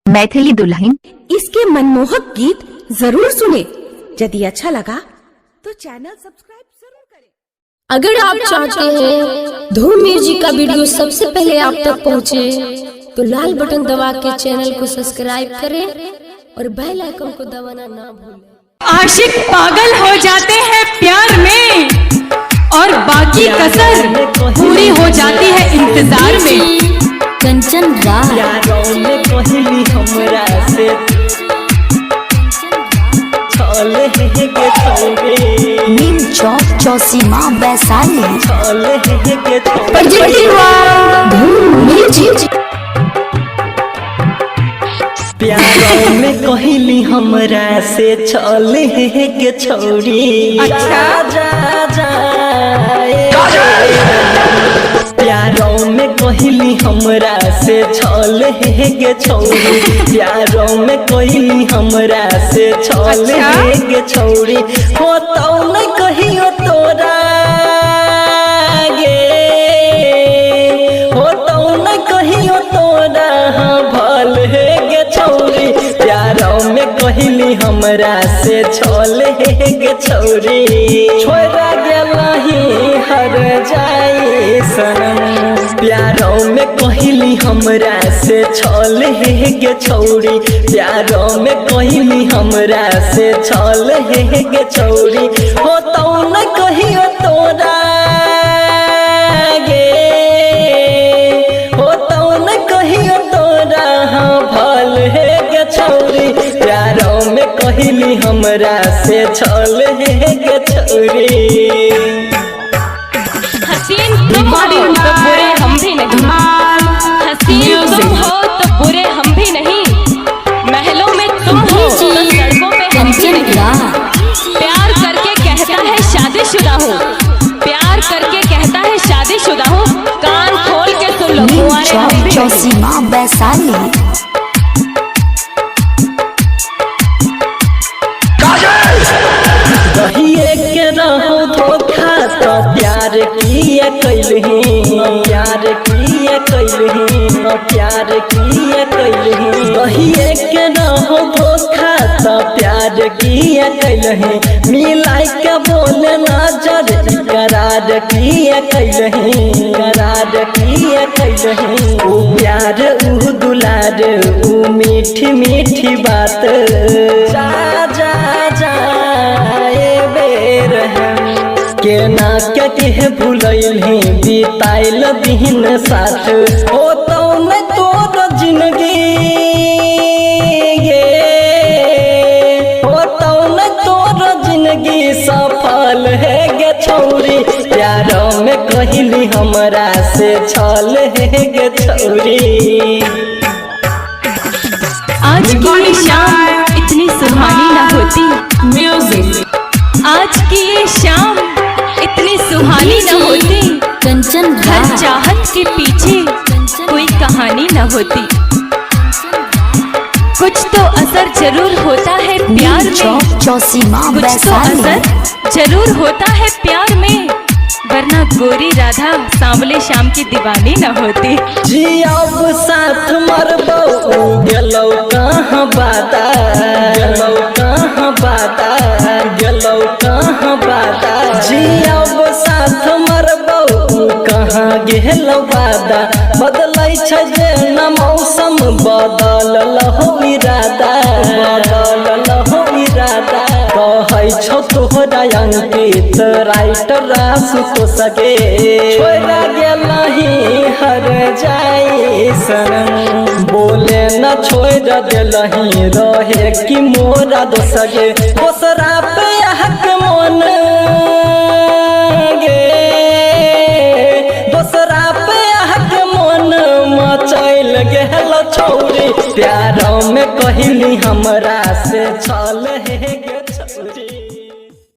मैथिली दुल्हन। इसके मनमोहक गीत जरूर सुने। यदि अच्छा लगा तो चैनल सब्सक्राइब जरूर करें। अगर आप चाहते हैं धूम म्यूजिक का वीडियो सबसे पहले आप तक पहुंचे, तो लाल बटन दबा के चैनल को सब्सक्राइब करें और बेल आइकन को दबाना ना भूलें। आशिक पागल हो जाते हैं प्यार में और बाकी कसर पूरी हो जाती है इंतजार में। कंचन यारों में कहली हमरा से छले के छोड़े नीम चौक चौसीमा वैशाली। छले के धूम म्यूजिक। प्यारों में कहली हमरा से छले के छोड़ी। अच्छा जा प्यारों में कहली हमरा से छले के छोड़ी। प्यारों में कहली हमरा से छले के छोड़ी। हो तो न कहियो तोरा गे, हो तो न कहियो तोरा भल गे छोड़ी। प्यारों में कहली हमरा से छले के छोड़ी। छोड़ा गेलही हर जाई सनम। प्यारों में कहली हमरा से छले के छोड़ी। प्यारों में कहली हमरा से छले के छोड़ी। हो तो न कहियो तोरा गे, हो तो न कहियो तोरा भल गे छोड़ी। प्यारों में कहली हमरा से छले के छोड़ी। हसीन तुम हो तो बुरे हम भी नहीं, हसीन तुम हो तो बुरे हम भी नहीं, महलों में तुम हो तो सड़कों पे हम भी नहीं। प्यार करके कहता है शादीशुदा हूँ, प्यार करके कहता है शादीशुदा हूँ। कान खोल के सुन लो कुंवारे हम भी नहीं। चौसीमा वैशाली। कहिए के रहो धोखा तो प्यार किए कैलही, प्यार किए कैलही, प्यार किए कैलही। कहिए के रहो धोखा तो प्यार किए कैलही। मिलाई के बोले नजर करार किए कैलही, करार किए कैलही। ऊ प्यार ऊ दुलार ऊ मीठी मीठी बात। जा जा जा के ना के भूलही बीताइल दिन साथ। हो तो मैं तोर जिंदगी गे, हो तो मैं तोर जिंदगी सफल है गे छोड़ी। प्यारों में कहली हमरा से छल है गे छोड़ी। आज की ये शाम इतनी सुहानी ना होती, म्यूजिक। आज की ये शाम इतनी सुहानी ना होती, कंचन हर चाहत के पीछे कोई कहानी ना होती। कुछ तो असर जरूर होता है प्यार में, चौसीमा कुछ तो वैशाली। असर जरूर होता है प्यार में, वरना गोरी राधा सांवले शाम की दीवानी न होती। जी अब साथ मरबो गेलो कहाँ बाता, गेलो कहाँ बाता, गेलो कहाँ बाता। जी अब साथ मरबो कहाँ गेलो बाता। बदलै छै जे न मौसम बदल हो इरादा, बदल हो इरादा। कहै छौ तोहरा अंकित राइटर आंसू सके। छोड़ा गेलही हर जाई सनम। बोले न छोड़ देलही रहे कि मोरा दोसगे। दोसरा पे हक मन गे, दोसरा पे हक मन मचैल गेल छौरी। प्यारों में कहली हमरा